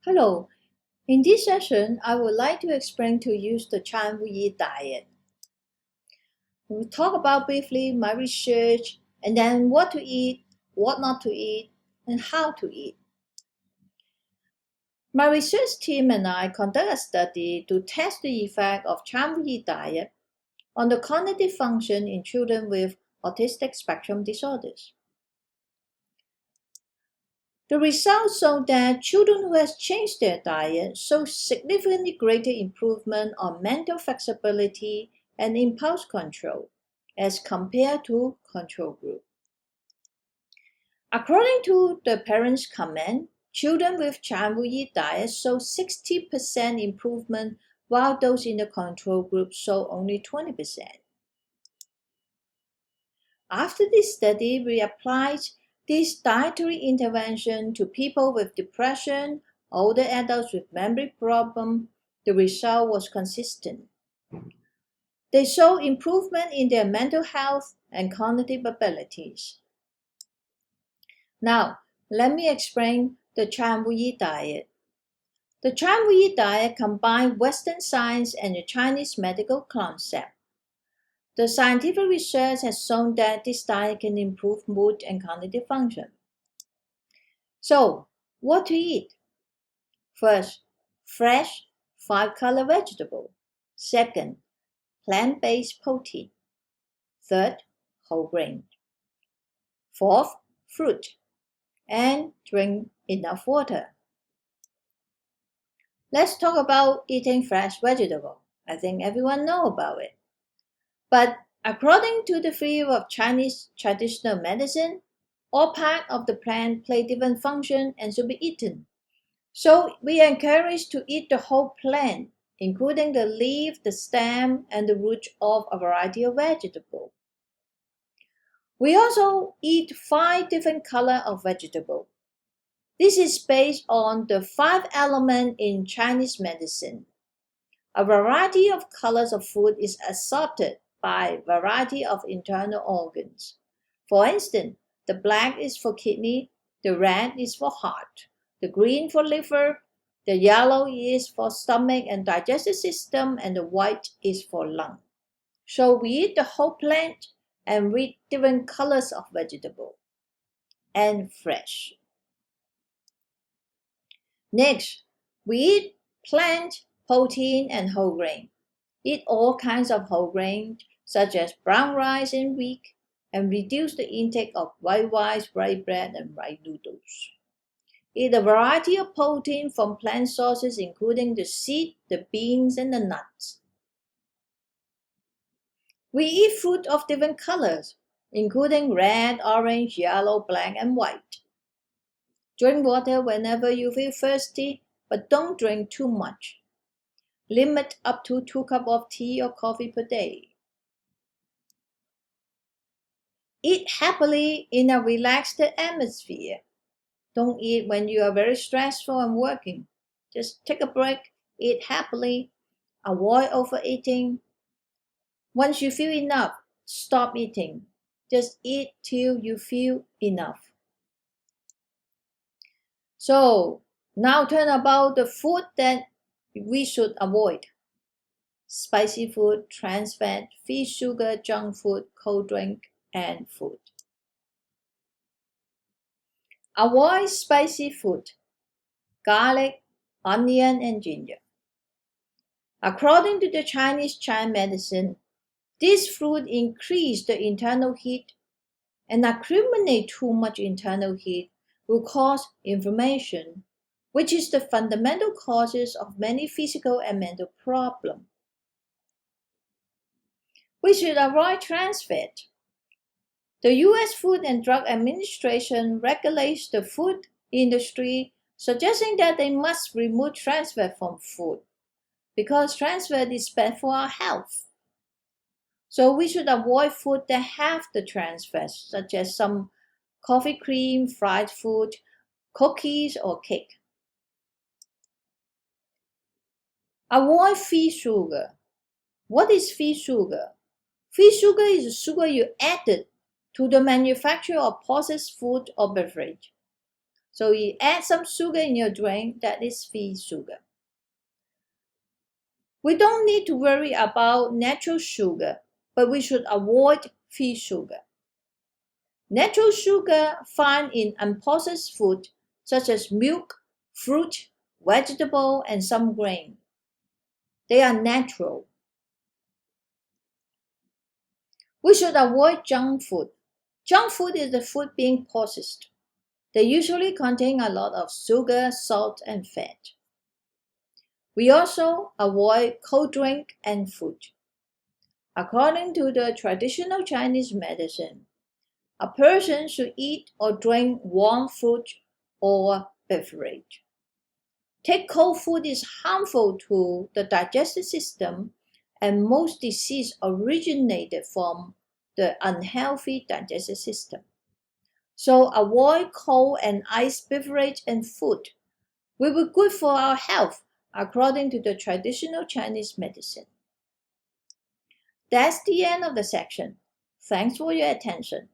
Hello, in this session, I would like to explain to you the Chanwuyi diet. We'll talk about briefly my research and then what to eat, what not to eat, and how to eat. My research team and I conduct a study to test the effect of Chanwuyi diet on the cognitive function in children with autistic spectrum disorders. The results show that children who have changed their diet show significantly greater improvement on mental flexibility and impulse control as compared to control group. According to the parents' comment, children with Chanwuyi diet show 60% improvement while those in the control group show only 20%. After this study, we applied this dietary intervention to people with depression, older adults with memory problems. The result was consistent. They show improvement in their mental health and cognitive abilities. Now, let me explain the Chanwuyi diet. The Chanwuyi diet combines Western science and the Chinese medical concept. The scientific research has shown that this diet can improve mood and cognitive function. So, what to eat? First, fresh, five-color vegetable. Second, plant-based protein. Third, whole grain. Fourth, fruit. And drink enough water. Let's talk about eating fresh vegetable. I think everyone knows about it. But according to the field of Chinese traditional medicine, all parts of the plant play different functions and should be eaten. So we are encouraged to eat the whole plant, including the leaf, the stem, and the root of a variety of vegetables. We also eat 5 different colors of vegetable. This is based on the 5 elements in Chinese medicine. A variety of colors of food is absorbed by variety of internal organs. For instance, the black is for kidney, the red is for heart, the green for liver, the yellow is for stomach and digestive system, and the white is for lung. So we eat the whole plant and with different colors of vegetable and fresh. Next, we eat plant, protein, and whole grain. Eat all kinds of whole grain, such as brown rice and wheat, and reduce the intake of white rice, white bread, and white noodles. Eat a variety of protein from plant sources, including the seed, the beans, and the nuts. We eat fruit of different colors, including red, orange, yellow, black, and white. Drink water whenever you feel thirsty, but don't drink too much. Limit up to 2 cups of tea or coffee per day. Eat happily in a relaxed atmosphere. Don't eat when you are very stressful and working. Just take a break, eat happily, avoid overeating. Once you feel enough, stop eating. Just eat till you feel enough. So, now turn about the food that we should avoid. Spicy food, trans fat, fish sugar, junk food, cold drink, and food. Avoid spicy food, garlic, onion, and ginger. According to the Chinese medicine, this food increase the internal heat, and accumulate too much internal heat will cause inflammation, which is the fundamental causes of many physical and mental problems. We should avoid trans fat. The U.S. Food and Drug Administration regulates the food industry, suggesting that they must remove trans fat from food because trans fat is bad for our health. So we should avoid food that have the trans fat, such as some coffee cream, fried food, cookies, or cake. Avoid fish sugar. What is fish sugar? Fish sugar is sugar you added to the manufacture of processed food or beverage. So you add some sugar in your drink, that is free sugar. We don't need to worry about natural sugar, but we should avoid free sugar. Natural sugar found in unprocessed food such as milk, fruit, vegetable, and some grain. They are natural. We should avoid junk food. Junk food is the food being processed. They usually contain a lot of sugar, salt, and fat. We also avoid cold drink and food. According to the traditional Chinese medicine, a person should eat or drink warm food or beverage. Take cold food is harmful to the digestive system, and most disease originated from the unhealthy digestive system. So avoid cold and iced beverage and food. We will be good for our health according to the traditional Chinese medicine. That's the end of the section. Thanks for your attention.